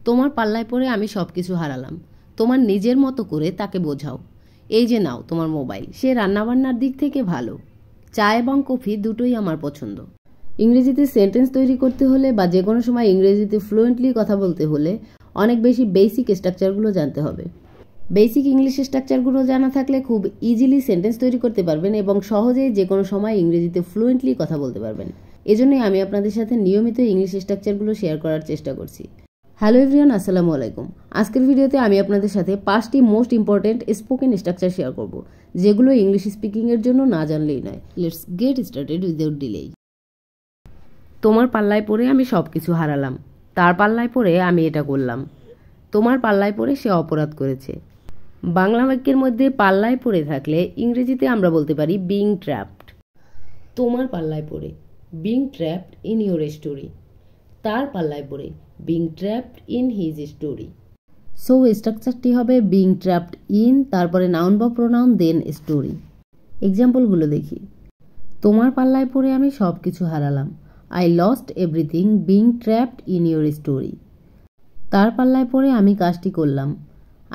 তোমার পাল্লায় পড়ে আমি সব কিছু হারালাম। তোমার নিজের মতো করে তাকে বোঝাও। এই যে নাও তোমার মোবাইল, সে রান্নাবান্নার দিক থেকে ভালো। চা এবং কফি দুটোই আমার পছন্দ। ইংরেজিতে সেন্টেন্স তৈরি করতে হলে বা যে কোনো সময় ইংরেজিতে ফ্লুয়েন্টলি কথা বলতে হলে অনেক বেশি বেসিক স্ট্রাকচারগুলো জানতে হবে। বেসিক ইংলিশ স্ট্রাকচারগুলো জানা থাকলে খুব ইজিলি সেন্টেন্স তৈরি করতে পারবেন এবং সহজেই যে কোনো সময় ইংরেজিতে ফ্লুয়েন্টলি কথা বলতে পারবেন। এজন্যই আমি আপনাদের সাথে নিয়মিত ইংলিশ স্ট্রাকচারগুলো শেয়ার করার চেষ্টা করছি। হ্যালো এভরিওয়ান, আসসালামু আলাইকুম। আজকের ভিডিওতে আমি আপনাদের সাথে 5টি most important spoken structure share করব, যেগুলো ইংলিশ স্পিকিংয়ের জন্য না জানলেই নয়। Let's get started without delay. তোমার পাল্লায় পড়ে আমি সব কিছু হারালাম। তার পাল্লায় পড়ে আমি এটা করলাম। তোমার পাল্লায় পড়ে সে অপরাধ করেছে। বাংলা বাক্যের মধ্যে পাল্লায় পড়ে থাকলে ইংরেজিতে আমরা বলতে পারি বিং ট্র্যাপড। তোমার পাল্লায় পড়ে being trapped in your story. তার পাল্লায় পড়ে being trapped in his story. So স্ট্রাকচারটি হবে বিং ট্র্যাপড ইন, তারপরে নাউন বা প্রোনাউন, দেন স্টোরি। এক্সাম্পলগুলো দেখি। তোমার পাল্লায় পড়ে আমি সব কিছু হারালাম। I lost everything being trapped in your story. তার পাল্লায় পড়ে আমি কাজটি করলাম।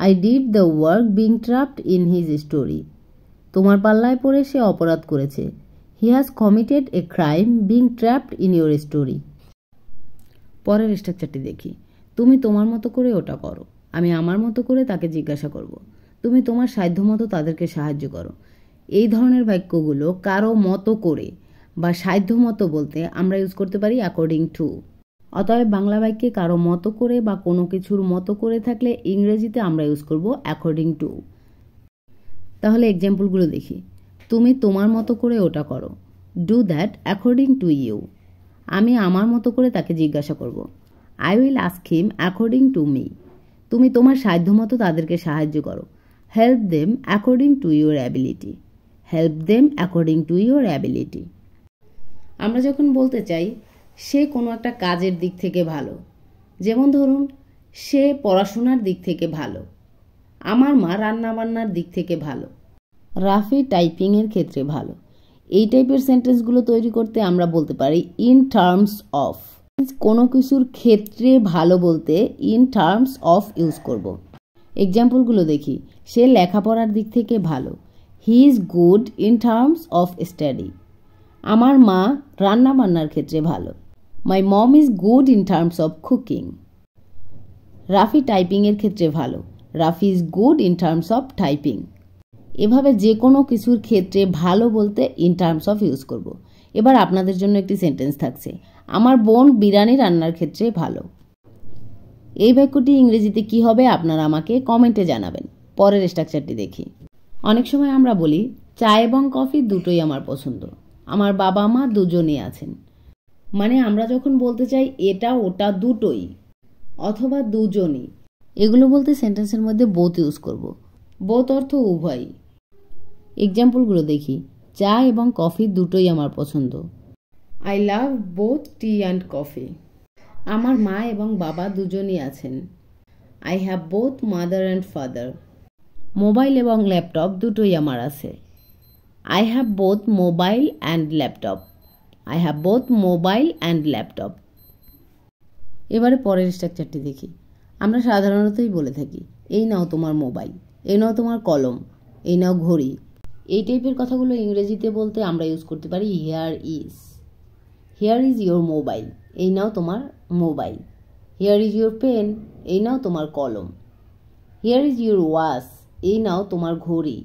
I did the work being trapped in his story. তোমার পাল্লায় পড়ে সে অপরাধ করেছে। He has committed a crime being trapped in your story. পরের স্ট্রাকচারটি দেখি। তুমি তোমার মতো করে ওটা করো। আমি আমার মতো করে তাকে জিজ্ঞাসা করব। তুমি তোমার সাধ্যমতো তাদেরকে সাহায্য করো। এই ধরনের বাক্যগুলো কারো মতো করে বা সাধ্যমতো বলতে আমরা ইউজ করতে পারি অ্যাকর্ডিং টু। অতএব বাংলা বাক্যে কারো মতো করে বা কোনো কিছুর মতো করে থাকলে ইংরেজিতে আমরা ইউজ করব অ্যাকর্ডিং টু। তাহলে এক্সাম্পলগুলো দেখি। তুমি তোমার মতো করে ওটা করো। Do that according to you. আমি আমার মতো করে তাকে জিজ্ঞাসা করব। I will ask him according to me. তুমি তোমার সাধ্যমতো তাদেরকে সাহায্য করো। Help them according to your ability. Help them according to your ability. আমরা যখন বলতে চাই সে কোনো একটা কাজের দিক থেকে ভালো, যেমন ধরুন সে পড়াশোনার দিক থেকে ভালো, আমার মা রান্নাবান্নার দিক থেকে ভালো, রাফি টাইপিংয়ের ক্ষেত্রে ভালো, এই টাইপের সেন্টেন্সগুলো তৈরি করতে আমরা বলতে পারি ইন টার্মস অফ। কোনো কিছুর ক্ষেত্রে ভালো বলতে ইন টার্মস অফ ইউজ করব। এক্সাম্পলগুলো দেখি। সে লেখাপড়ার দিক থেকে ভালো। He is good in terms of study. আমার মা রান্নাবান্নার ক্ষেত্রে ভালো। My mom is good in terms of cooking. Rafi টাইপিংয়ের ক্ষেত্রে ভালো। Rafi is good in terms of typing. এভাবে যে কোনো কিছুর ক্ষেত্রে ভালো বলতে ইন টার্মস অফ ইউজ করব। এবার আপনাদের জন্য একটি সেন্টেন্স থাকছে। আমার বোন বিরিয়ানি রান্নার ক্ষেত্রে ভালো। এই বাক্যটি ইংরেজিতে কি হবে আপনারা আমাকে কমেন্টে জানাবেন। পরের স্ট্রাকচারটি দেখি। অনেক সময় আমরা বলি চা এবং কফি দুটোই আমার পছন্দ। আমার বাবা মা দুজনেই আছেন। মানে আমরা যখন বলতে চাই এটা ওটা দুটোই অথবা দুজনই, এগুলো বলতে সেন্টেন্সের মধ্যে বোথ ইউজ করব। বোথ অর্থ উভয়ই। এক্সাম্পলগুলো দেখি। চা এবং কফি দুটোই আমার পছন্দ। I love both T and coffee. আমার মা এবং বাবা দুজনই আছেন। I have both mother and father. Mobile এবং ল্যাপটপ দুটোই আমার আছে। I have both mobile and laptop. I have both mobile and laptop. এবারে পরের স্ট্রাকচারটি দেখি। আমরা সাধারণতই বলে থাকি এই নাও তোমার মোবাইল, এই নাও তোমার কলম, এই নাও ঘড়ি। এই টাইপের কথাগুলো ইংরেজিতে বলতে আমরা ইউজ করতে পারি here is. Here is your mobile, এই নাও তোমার মোবাইল। হিয়ার ইজ ইউর পেন, এই নাও তোমার কলম। হিয়ার ইজ ইউর ওয়াচ, এই নাও তোমার ঘড়ি।